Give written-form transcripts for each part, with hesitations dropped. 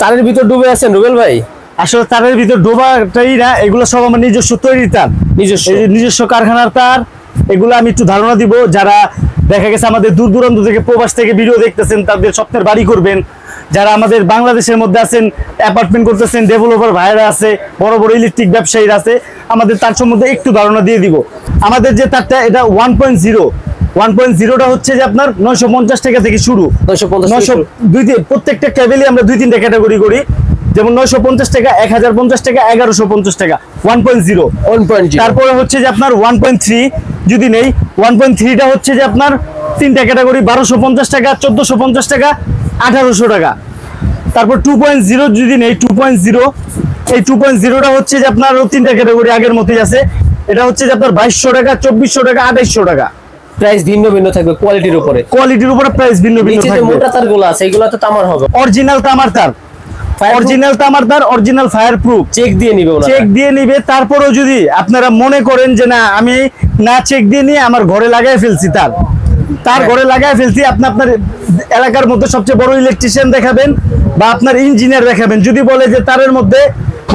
তারের ভিতর ডুবে আছেন রুবেল ভাই? আসলে তারের ভিতর ডোবাটাই না, এগুলো সব আমার নিজস্ব তৈরি তার, নিজস্ব কারখানার তার। এগুলো আমি একটু ধারণা দিব, যারা দেখা গেছে আমাদের দূর দূরান্ত থেকে প্রবাস থেকে ভিডিও দেখতেছেন, তাদের স্বপ্নের বাড়ি করবেন, যারা আমাদের বাংলাদেশের মধ্যে আছেন, অ্যাপার্টমেন্ট করতেছেন, ডেভেলপার ভাইরা আছে, বড় বড় ইলেকট্রিক ব্যবসায়ীরা আছে, আমাদের তার সম্বন্ধে একটু ধারণা দিয়ে দিব। আমাদের যে তারটা এটা 1.0টা হচ্ছে যে আপনার 950 টাকা থেকে শুরু। 950 প্রত্যেকটা কেবলই আমরা 2-3টা ক্যাটাগরি করি, যেমন 950 টাকা, 1050 টাকা, 1150 টাকা 1.0। তারপরে হচ্ছে যে আপনার 1.3 যদি নেই, 1.3টা হচ্ছে যে আপনার 3টা ক্যাটাগরি, 1250 টাকা, 1450 টাকা, 1800 টাকা। তারপর 2.0 যদি নেই, 2.0, এই 2.0টা হচ্ছে যে আপনার 3টা ক্যাটাগরি আগের মতোই আছে। এটা হচ্ছে যে আপনার 2200 টাকা, 2400 টাকা, 2800 টাকা। প্রাইস ভিন্ন ভিন্ন থাকবে কোয়ালিটির উপরে, প্রাইস ভিন্ন ভিন্ন থাকবে। মোটা তারগুলো আছে, এগুলো তো তামার হবে, অরিজিনাল তামার তার, অরিজিনাল ফায়ার প্রুফ। চেক দিয়ে নিবে। তারপরেও যদি আপনারা মনে করেন যে না, আমি না চেক দিয়ে নিয়ে আমার ঘরে লাগাই ফেলছি, তার ঘরে লাগাই ফেলছি, আপনি আপনার এলাকার মধ্যে সবচেয়ে বড় ইলেকট্রিশিয়ান দেখাবেন বা আপনার ইঞ্জিনিয়ার দেখাবেন। যদি বলে যে তারের মধ্যে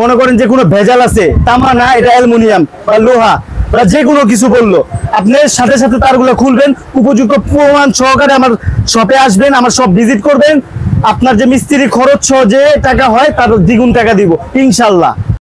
মনে করেন যে কোনো ভেজাল আছে, তামা না, এটা অ্যালুমিনিয়াম বা লোহা বা যে কোনো কিছু বললো, আপনি সাথে সাথে তারগুলো খুলবেন, উপযুক্ত প্রমাণ সহকারে আমার শপে আসবেন, আমার শপ ভিজিট করবেন। আপনার যে মিস্ত্রি খরচ যে টাকা হয় তার দ্বিগুণ টাকা দিব ইনশাল্লাহ।